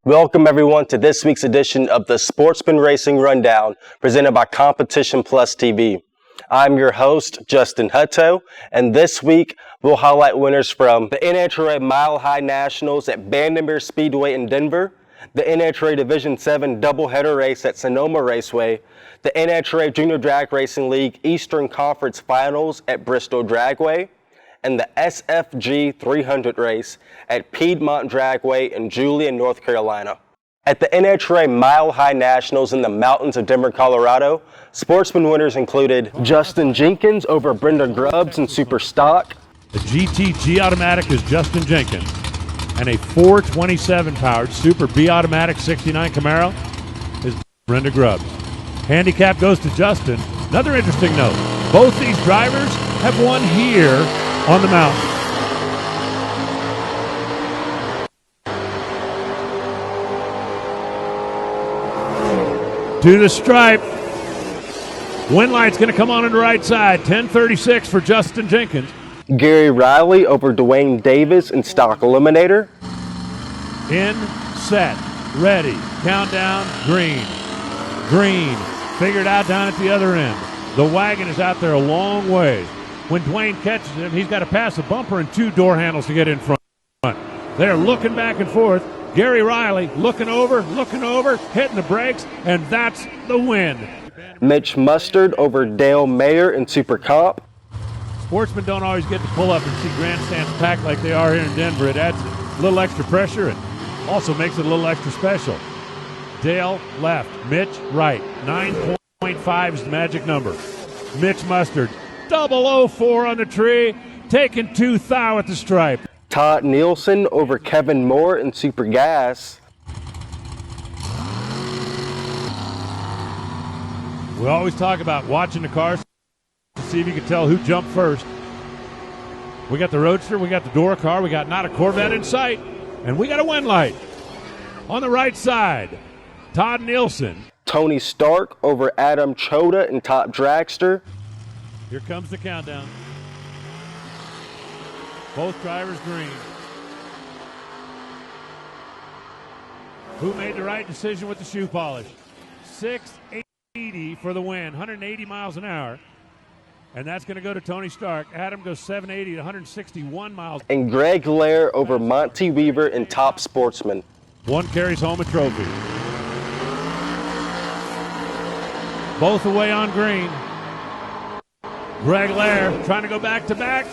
Welcome everyone to this week's edition of the Sportsman Racing Rundown presented by CompetitionPlusTV. I'm your host, Justin Hutto, and this week we'll highlight winners from the NHRA Mile High Nationals at Vandermeer Speedway in Denver, the NHRA Division 7 doubleheader race at Sonoma Raceway, the NHRA Junior Drag Racing League Eastern Conference Finals at Bristol Dragway, and the SFG 300 race at Piedmont Dragway in Julian, North Carolina. At the NHRA Mile High Nationals in the mountains of Denver, Colorado, sportsman winners included Justin Jenkins over Brenda Grubbs in Super Stock. The GTG automatic is Justin Jenkins, and a 427 powered Super B automatic 69 Camaro is Brenda Grubbs. Handicap goes to Justin. Another interesting note, both these drivers have won here on the mountain. To the stripe. Win light's going to come on the right side. 10:36 for Justin Jenkins. Gary Riley over Dwayne Davis in Stock Eliminator. In, set, ready, countdown, green. Green, figured out down at the other end. The wagon is out there a long ways. When Dwayne catches him, he's got to pass a bumper and two door handles to get in front. They're looking back and forth. Gary Riley looking over, hitting the brakes, and that's the win. Mitch Mustard over Dale Mayer in Super Comp. Sportsmen don't always get to pull up and see grandstands packed like they are here in Denver. It adds a little extra pressure and also makes it a little extra special. Dale left, Mitch right. 9.5 is the magic number. Mitch Mustard, 004 on the tree, taking 2 thou at the stripe. Todd Nielsen over Kevin Moore in Super Gas. We always talk about watching the cars to see if you can tell who jumped first. We got the Roadster, we got the Dora car, we got not a Corvette in sight, and we got a win light. On the right side, Todd Nielsen. Tony Stark over Adam Choda in Top Dragster. Here comes the countdown. Both drivers green. Who made the right decision with the shoe polish? 680 for the win, 180 miles an hour. And that's going to go to Tony Stark. Adam goes 780 to 161 miles. And Greg Lair over Monty Weaver in Top Sportsman. One carries home a trophy. Both away on green. Greg Lair trying to go back to back,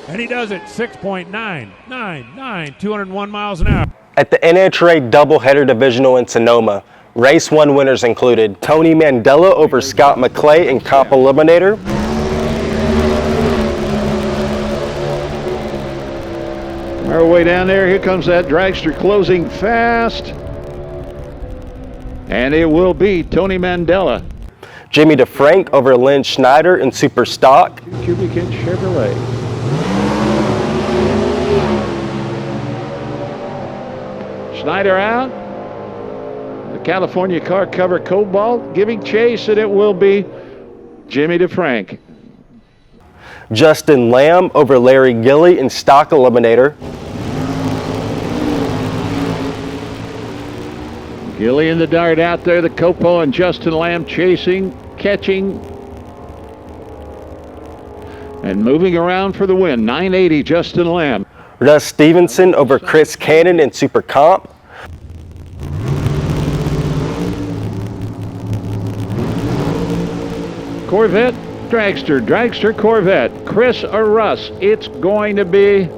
and he does it. 6.999, 201 miles an hour. At the NHRA Doubleheader Divisional in Sonoma, Race 1 winners included Tony Mandela over Scott McClay in Comp Eliminator. Our way down there, here comes that dragster closing fast. And it will be Tony Mandela. Jimmy DeFrank over Lynn Schneider in Super Stock. Cubic inch Chevrolet. Schneider out. The California car cover Cobalt giving chase, and it will be Jimmy DeFrank. Justin Lamb over Larry Gilly in Stock Eliminator. Gilly and the Dart out there, the Copo and Justin Lamb chasing, catching, and moving around for the win. 980 Justin Lamb. Russ Stevenson over Chris Cannon in Super Comp. Corvette, Dragster, Corvette. Chris or Russ? It's going to be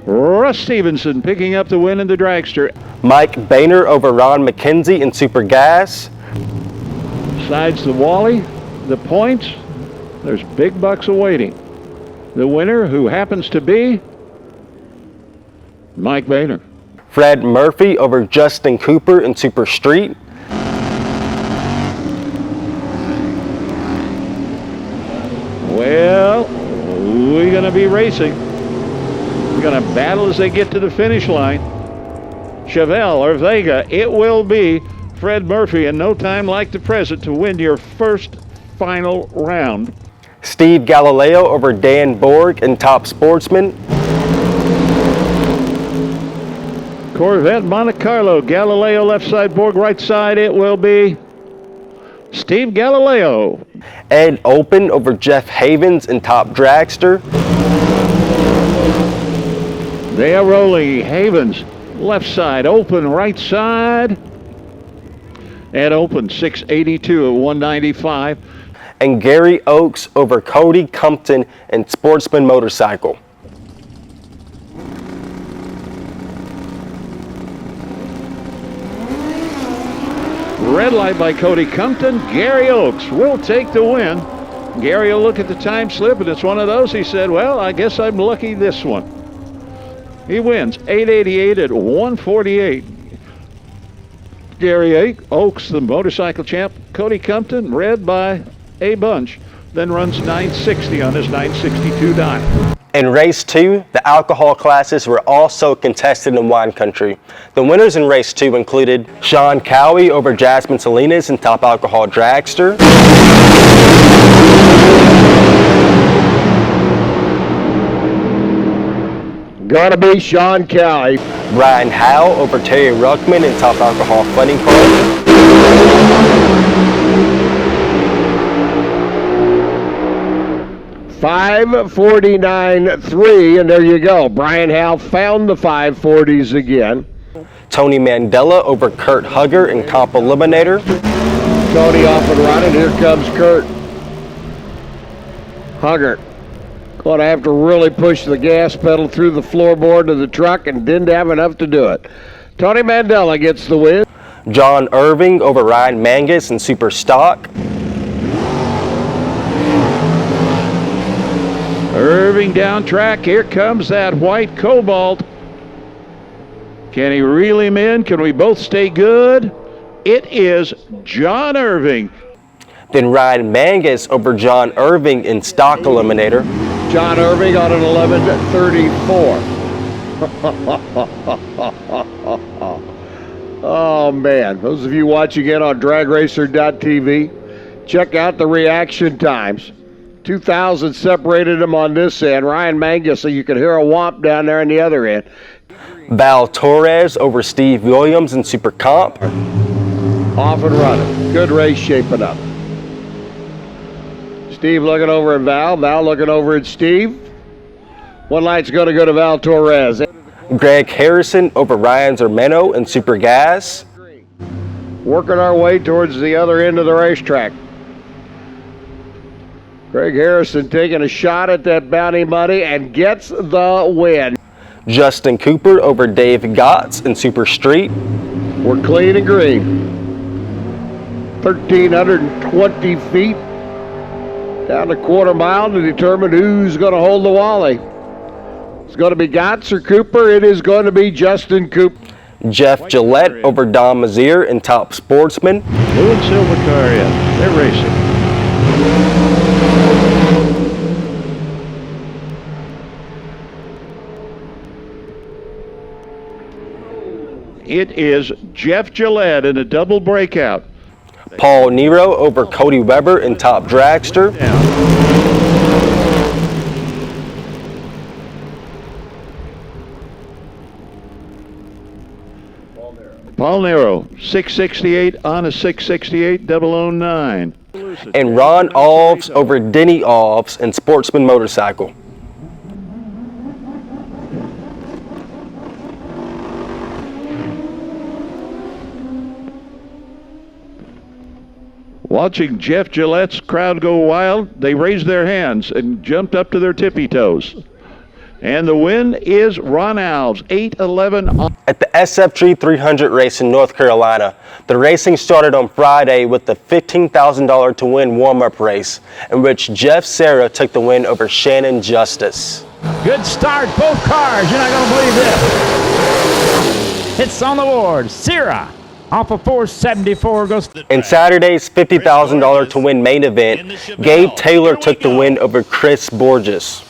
Russ Stevenson picking up the win in the Dragster. Mike Boehner over Ron McKenzie in Super Gas. Sides the Wally, the points. There's big bucks awaiting. The winner, who happens to be Mike Boehner. Fred Murphy over Justin Cooper in Super Street. Well, we're going to be racing. We're going to battle as they get to the finish line. Chevelle or Vega, it will be Fred Murphy in no time like the present to win your first final round. Steve Galileo over Dan Borg in Top Sportsman. Corvette, Monte Carlo, Galileo, left side, Borg, right side. It will be Steve Galileo. Ed Open over Jeff Havens in top Dragster. They are rolling. Havens, left side, Open, right side. Ed Open, 682 at 195. And Gary Oakes over Cody Compton in Sportsman Motorcycle. Red light by Cody Compton. Gary Oakes will take the win. Gary will look at the time slip, and it's one of those. He said, well, I guess I'm lucky this one. He wins 888 at 148. Gary Oakes, the motorcycle champ. Cody Compton, red by a bunch, then runs 960 on his 962 dime. In race 2, the alcohol classes were also contested in wine country. The winners in race 2 included Sean Cowie over Jasmine Salinas in top alcohol Dragster. Gotta be Sean Cowie. Brian Howe over Terry Ruckman in top alcohol funny car. 5:49.3, and there you go. Brian Howe found the 540s again. Tony Mandela over Kurt Hugger in Comp Eliminator. Tony off and running. Here comes Kurt Hugger. Going to have to really push the gas pedal through the floorboard of the truck and didn't have enough to do it. Tony Mandela gets the win. John Irving over Ryan Mangus in Super Stock. Irving down track. Here comes that white Cobalt. Can he reel him in? Can we both stay good? It is John Irving. Then Ryan Mangus over John Irving in Stock Eliminator. John Irving on an 11:34. Oh man, those of you watching it on dragracer.tv, check out the reaction times. 2,000 separated them on this end. Ryan Mangus, so you can hear a whomp down there on the other end. Val Torres over Steve Williams in Super Comp. Off and running. Good race shaping up. Steve looking over at Val. Val looking over at Steve. One light's going to go to Val Torres. Greg Harrison over Ryan Zermeno in Super Gas. Working our way towards the other end of the racetrack. Greg Harrison taking a shot at that bounty money and gets the win. Justin Cooper over Dave Gotts in Super Street. We're clean and green. 1,320 feet down the quarter mile to determine who's going to hold the Wally. It's going to be Gotts or Cooper. It is going to be Justin Cooper. Jeff Gillette over Don Mazier in Top Sportsman. Blue and silver car, yeah. They're racing. It is Jeff Gillette in a double breakout. Paul Nero over Cody Weber in Top Dragster. Paul Nero, 668 on a 668 009. And Ron Alves over Denny Alves in Sportsman Motorcycle. Watching Jeff Gillette's crowd go wild, they raised their hands and jumped up to their tippy toes. And the win is Ron Alves, 8:11. At the SFG 300 race in North Carolina, the racing started on Friday with the $15,000 to win warm-up race, in which Jeff Serra took the win over Shannon Justice. Good start, both cars. You're not going to believe this. Hits on the board. Serra off of 474 goes. In Saturday's $50,000 to win main event, Gabe Taylor took the win over Chris Borges.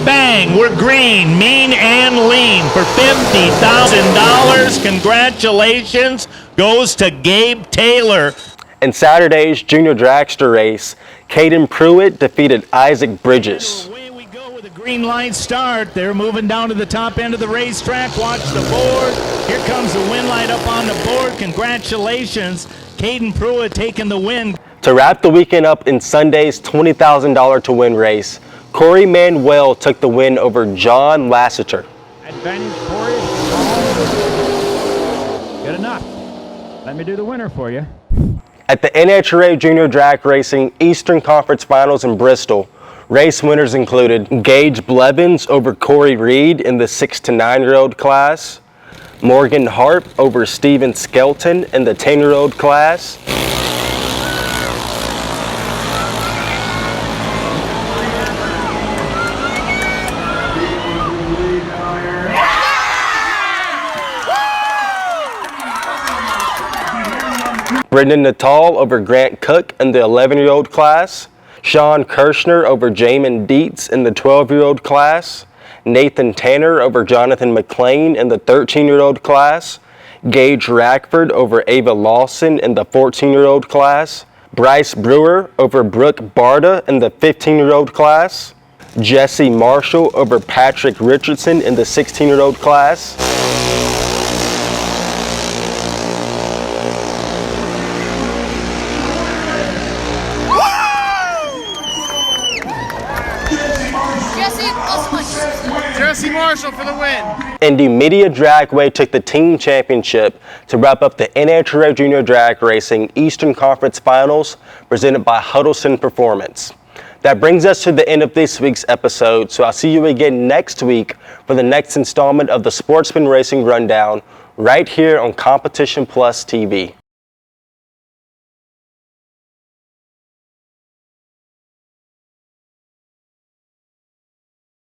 Bang, we're green, mean and lean for $50,000. Congratulations goes to Gabe Taylor. In Saturday's junior dragster race, Caden Pruitt defeated Isaac Bridges. Away we go with a Green light start. They're moving down to the top end of the racetrack. Watch the board. Here comes the win light up on the board. Congratulations. Caden Pruitt taking the win. To wrap the weekend up in Sunday's $20,000 to win race, Corey Manuel took the win over John Lassiter. Advantage, Corey. Good enough. Let me do the winner for you. At the NHRA Junior Drag Racing Eastern Conference Finals in Bristol, race winners included Gage Blevins over Corey Reed in the 6 to 9-year-old class, Morgan Harp over Steven Skelton in the 10-year-old class, Brendan Natal over Grant Cook in the 11-year-old class, Sean Kirshner over Jamin Dietz in the 12-year-old class, Nathan Tanner over Jonathan McLean in the 13-year-old class, Gage Rackford over Ava Lawson in the 14-year-old class, Bryce Brewer over Brooke Barda in the 15-year-old class, Jesse Marshall over Patrick Richardson in the 16-year-old class, Jesse Marshall for the win. Indy Media Dragway took the team championship to wrap up the NHRA Junior Drag Racing Eastern Conference Finals presented by Huddleston Performance. That brings us to the end of this week's episode, so I'll see you again next week for the next installment of the Sportsman Racing Rundown right here on Competition Plus TV.